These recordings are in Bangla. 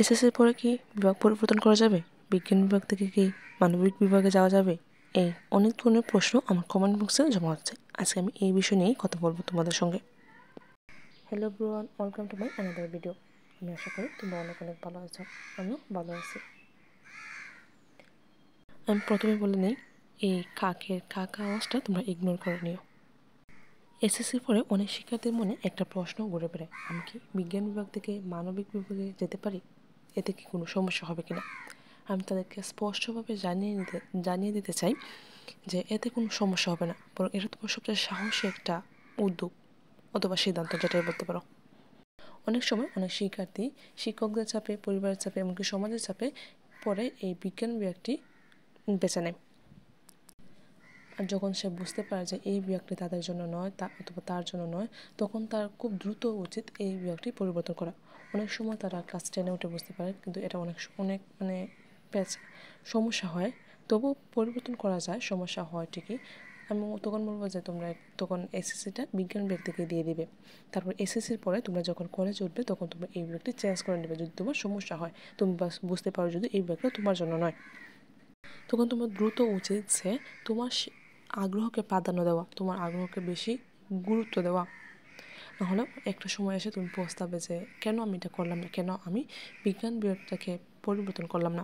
এসএসসির পরে কি বিভাগ পরিবর্তন করা যাবে? বিজ্ঞান বিভাগ থেকে কি মানবিক বিভাগে যাওয়া যাবে? এই অনেক ধরনের প্রশ্ন আমার কমেন্ট বক্সে জমা হচ্ছে। আজকে আমি এই বিষয় নিয়েই কথা বলবো তোমাদের সঙ্গে। Hello everyone, welcome to my another video. আমি আশা করি তোমরা অনেক ভালো আছো, আমিও ভালো আছি। আমি প্রথমে বলে নিই, এই কাকের কাকা আওয়াজটা তোমরা ইগনোর করে নিও। এসএসসির পরে অনেক শিক্ষার্থীর মনে একটা প্রশ্ন ঘুরে বেড়ায়, আমি কি বিজ্ঞান বিভাগ থেকে মানবিক বিভাগে যেতে পারি? এতে কি কোনো সমস্যা হবে কিনা? আমি তাদেরকে স্পষ্টভাবে জানিয়ে দিতে চাই যে এতে কোনো সমস্যা হবে না, বরং এটা তোমার সবচেয়ে সাহসী একটা উদ্যোগ অথবা সিদ্ধান্ত, যেটাই বলতে পারো। অনেক সময় অনেক শিক্ষার্থী শিক্ষকদের চাপে, পরিবারের চাপে, এমনকি সমাজের চাপে পরে এই বিজ্ঞান বিভাগটি বেছে নেয়। আর যখন সে বুঝতে পারে যে এই বিভাগটি তাদের জন্য নয়, অথবা তার জন্য নয়, তখন তার খুব দ্রুত উচিত এই বিভাগটি পরিবর্তন করা। অনেক সময় তারা ক্লাস 10-এ উঠে বুঝতে পারে, কিন্তু এটা অনেক সমস্যা হয়। তবু পরিবর্তন করা যায়, সমস্যা হয় ঠিকই। আমি তখন বলবো যে তোমরা তখন এসএসসিটা বিজ্ঞান বিভাগ থেকে দিয়ে দিবে। তারপর এসএসসির পরে তোমরা যখন কলেজ উঠবে তখন তোমরা এই বিভাগটি চেঞ্জ করে নেবে যদি তোমার সমস্যা হয়, তুমি বুঝতে পারো যদি এই বিভাগটা তোমার জন্য নয়। তখন তোমার দ্রুত উচিত যে তোমার আগ্রহকে প্রাধান্য দেওয়া, তোমার আগ্রহকে বেশি গুরুত্ব দেওয়া। নাহলে একটা সময় এসে তুমি পস্তাবে যে কেন আমি এটা করলাম না, কেন আমি বিজ্ঞান বিভাগটাকে পরিবর্তন করলাম না।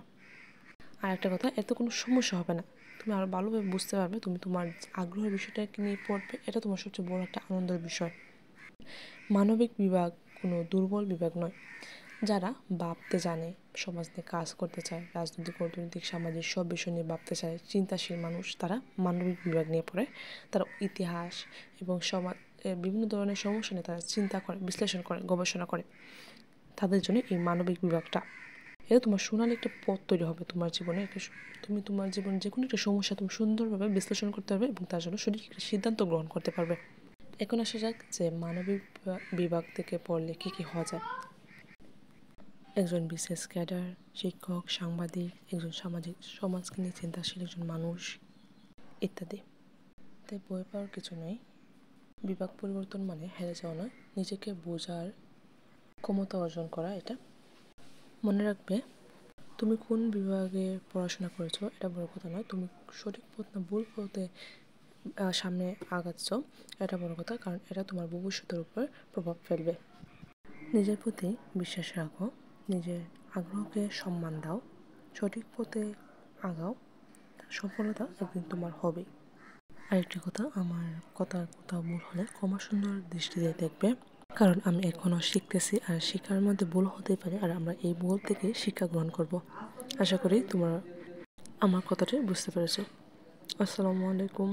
আর একটা কথা, এত কোনো সমস্যা হবে না, তুমি আরও ভালোভাবে বুঝতে পারবে, তুমি তোমার আগ্রহের বিষয়টাকে নিয়ে পড়বে, এটা তোমার সবচেয়ে বড় একটা আনন্দের বিষয়। মানবিক বিভাগ কোনো দুর্বল বিভাগ নয়। যারা ভাবতে জানে, সমাজ নিয়ে কাজ করতে চায়, রাজনৈতিক, অর্থনৈতিক, সামাজিক সব বিষয় নিয়ে ভাবতে চায়, চিন্তাশীল মানুষ, তারা মানবিক বিভাগ নিয়ে পড়ে। তারা ইতিহাস এবং সমাজ বিভিন্ন ধরনের সমস্যা নিয়ে তারা চিন্তা করে, বিশ্লেষণ করে, গবেষণা করে। তাদের জন্য এই মানবিক বিভাগটা, এটা তোমার সোনালি একটা পথ তৈরি হবে তোমার জীবনে। তুমি তোমার জীবনে যে কোনো একটা সমস্যা তুমি সুন্দরভাবে বিশ্লেষণ করতে পারবে এবং তার জন্য সঠিক একটা সিদ্ধান্ত গ্রহণ করতে পারবে। এখন আসা যাক যে মানবিক বিভাগ থেকে পড়লে কী কী হওয়া যায়। একজন বিশেষ ক্যাডার, শিক্ষক, সাংবাদিক, একজন সমাজকে নিয়ে চিন্তাশীল একজন মানুষ ইত্যাদি। তাই বই পাওয়ার কিছু নেই। বিভাগ পরিবর্তন মানে হেরে যাওয়া নয়, নিজেকে বোঝার ক্ষমতা অর্জন করা। এটা মনে রাখবে, তুমি কোন বিভাগে পড়াশোনা করেছো এটা বড় কথা নয়, তুমি সঠিক পথ না ভুল পথে সামনে আগাচ্ছ এটা বড় কথা, কারণ এটা তোমার ভবিষ্যতের উপর প্রভাব ফেলবে। নিজের প্রতি বিশ্বাস রাখো, নিজের আগ্রহকে সম্মান দাও, সঠিক পথে আগাও, সফলতা একদিন তোমার হবে। আরেকটি কথা, আমার কোথাও ভুল হলে ক্ষমা সুন্দর দৃষ্টিতে দেখবে, কারণ আমি এখনও শিখতেছি, আর শেখার মধ্যে ভুল হতেই পারে, আর আমরা এই ভুল থেকে শিক্ষা গ্রহণ করব। আশা করি তোমরা আমার কথাটি বুঝতে পেরেছো। আসসালামু আলাইকুম।